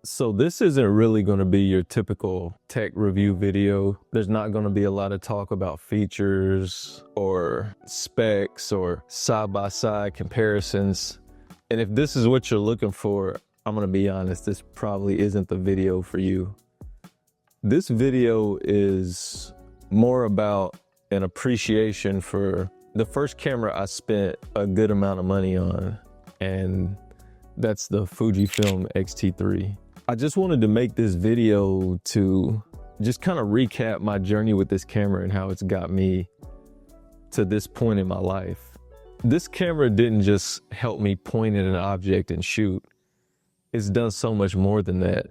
So this isn't really going to be your typical tech review video. There's not going to be a lot of talk about features or specs or side-by-side comparisons. And if this is what you're looking for, I'm going to be honest, this probably isn't the video for you. This video is more about an appreciation for the first camera I spent a good amount of money on, and that's the Fujifilm X-T3. I just wanted to make this video to just kind of recap my journey with this camera and how it's got me to this point in my life. This camera didn't just help me point at an object and shoot. It's done so much more than that.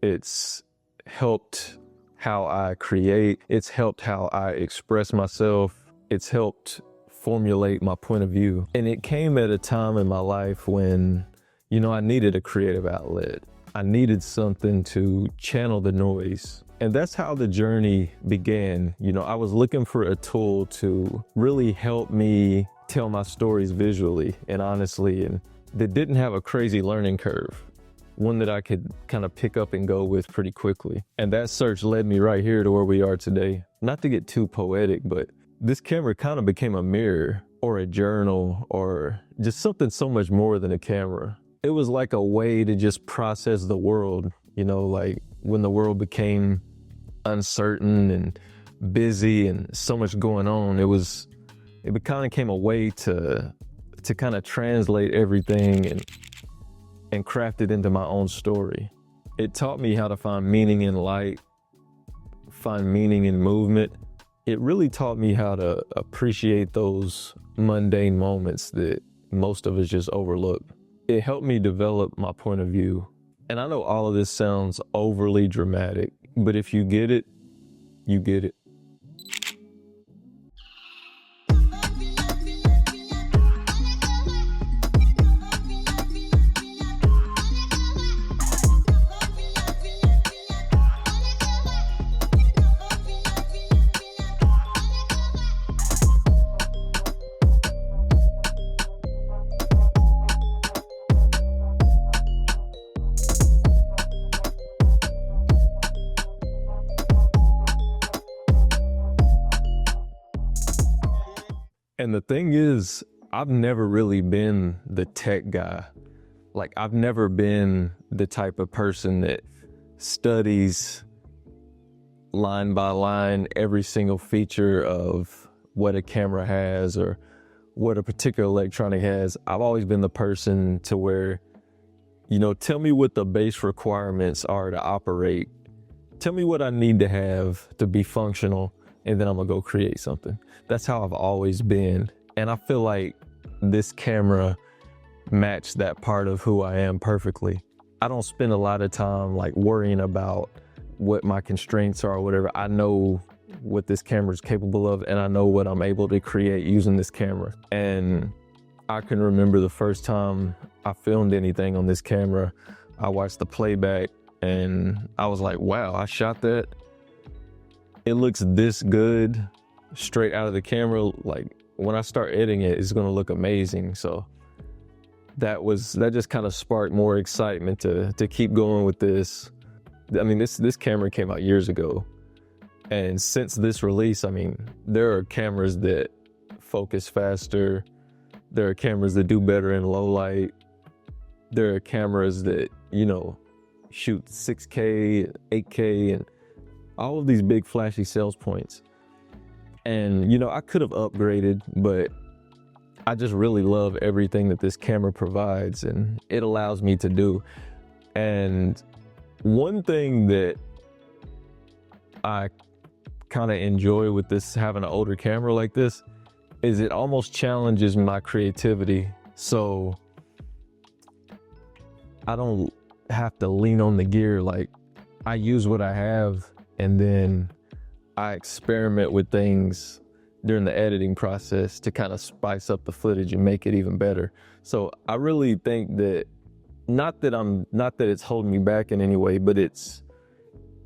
It's helped how I create. It's helped how I express myself. It's helped formulate my point of view. And it came at a time in my life when, you know, I needed a creative outlet. I needed something to channel the noise. And that's how the journey began. You know, I was looking for a tool to really help me tell my stories visually and honestly, and that didn't have a crazy learning curve. One that I could kind of pick up and go with pretty quickly. And that search led me right here to where we are today. Not to get too poetic, but this camera kind of became a mirror or a journal or just something so much more than a camera. It was like a way to just process the world, you know, like when the world became uncertain and busy and so much going on, it kind of became a way to kind of translate everything and craft it into my own story. It taught me how to find meaning in light, find meaning in movement. It really taught me how to appreciate those mundane moments that most of us just overlook. It helped me develop my point of view. And I know all of this sounds overly dramatic, but if you get it, you get it. And the thing is, I've never really been the tech guy. Like, I've never been the type of person that studies line by line every single feature of what a camera has or what a particular electronic has. I've always been the person to where, you know, tell me what the base requirements are to operate. Tell me what I need to have to be functional, and then I'm gonna go create something. That's how I've always been. And I feel like this camera matched that part of who I am perfectly. I don't spend a lot of time like worrying about what my constraints are or whatever. I know what this camera is capable of, and I know what I'm able to create using this camera. And I can remember the first time I filmed anything on this camera, I watched the playback and I was like, wow, I shot that. It looks this good straight out of the camera. Like, when I start editing it, it's gonna look amazing. So that just kind of sparked more excitement to keep going with this. I mean, this camera came out years ago. And since this release, I mean, there are cameras that focus faster. There are cameras that do better in low light. There are cameras that, you know, shoot 6K, 8K, and all of these big flashy sales points. And, you know, I could have upgraded, but I just really love everything that this camera provides and it allows me to do. And one thing that I kind of enjoy with this, having an older camera like this, is it almost challenges my creativity. So I don't have to lean on the gear. Like, I use what I have, and then I experiment with things during the editing process to kind of spice up the footage and make it even better. So I really think that, not that it's holding me back in any way, but it's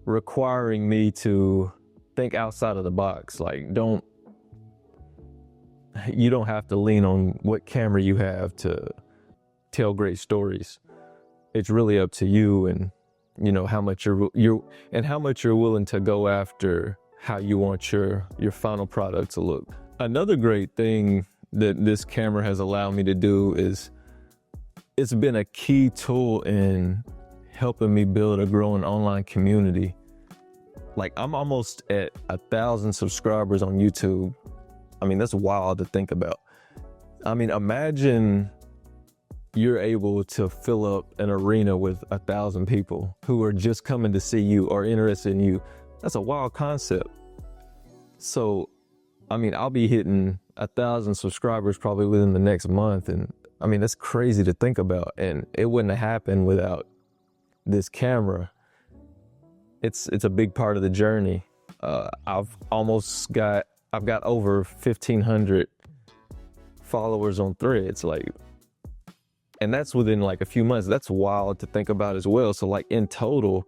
requiring me to think outside of the box. Like, you don't have to lean on what camera you have to tell great stories. It's really up to you, and you know, how much you're willing to go after how you want your final product to look. Another great thing that this camera has allowed me to do is it's been a key tool in helping me build a growing online community. Like, I'm almost at 1,000 subscribers on YouTube. I mean, that's wild to think about. I mean, imagine you're able to fill up an arena with 1,000 people who are just coming to see you or interested in you. That's a wild concept. So, I mean, I'll be hitting 1,000 subscribers probably within the next month. And I mean, that's crazy to think about. And it wouldn't have happened without this camera. It's a big part of the journey. I've got over 1,500 followers on Threads, like, and that's within like a few months. That's wild to think about as well. So like in total,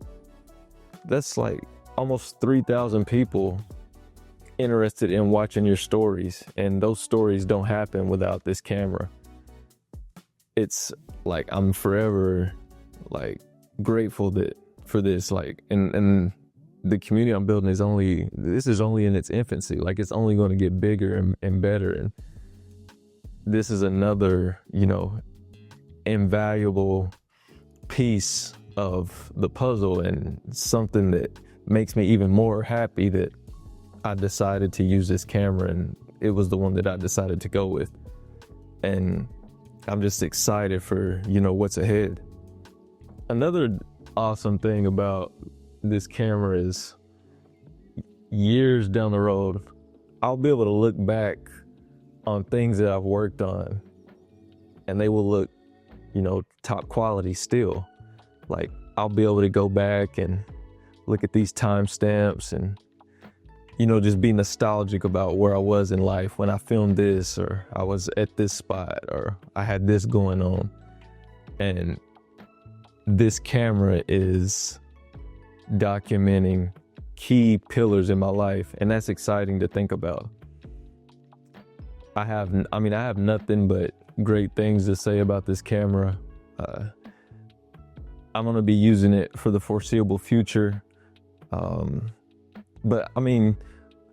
that's like almost 3,000 people interested in watching your stories, and those stories don't happen without this camera. It's like I'm forever like grateful for this, like, and the community I'm building is only in its infancy. Like, it's only going to get bigger and better, and this is another, you know, invaluable piece of the puzzle, and something that makes me even more happy that I decided to use this camera, and it was the one that I decided to go with. And I'm just excited for, you know, what's ahead. Another awesome thing about this camera is years down the road, I'll be able to look back on things that I've worked on, and they will look, you know, top quality still. Like, I'll be able to go back and look at these timestamps and, you know, just be nostalgic about where I was in life when I filmed this, or I was at this spot, or I had this going on. And this camera is documenting key pillars in my life, and that's exciting to think about. I have nothing but great things to say about this camera. I'm gonna be using it for the foreseeable future. But I mean,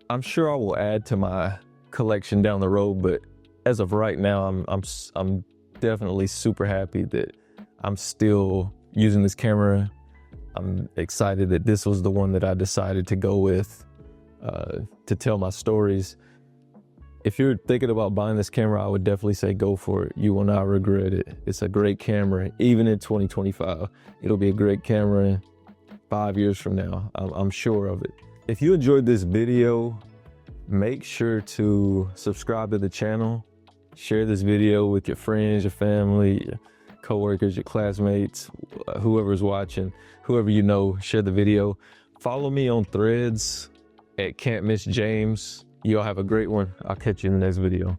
I'm sure I will add to my collection down the road, but as of right now, I'm definitely super happy that I'm still using this camera. I'm excited that this was the one that I decided to go with to tell my stories. If you're thinking about buying this camera, I would definitely say go for it. You will not regret it. It's a great camera. Even in 2025, it'll be a great camera 5 years from now. I'm sure of it. If you enjoyed this video, make sure to subscribe to the channel. Share this video with your friends, your family, your coworkers, your classmates, whoever's watching, whoever you know, share the video. Follow me on Threads at Can't Miss James. You all have a great one. I'll catch you in the next video.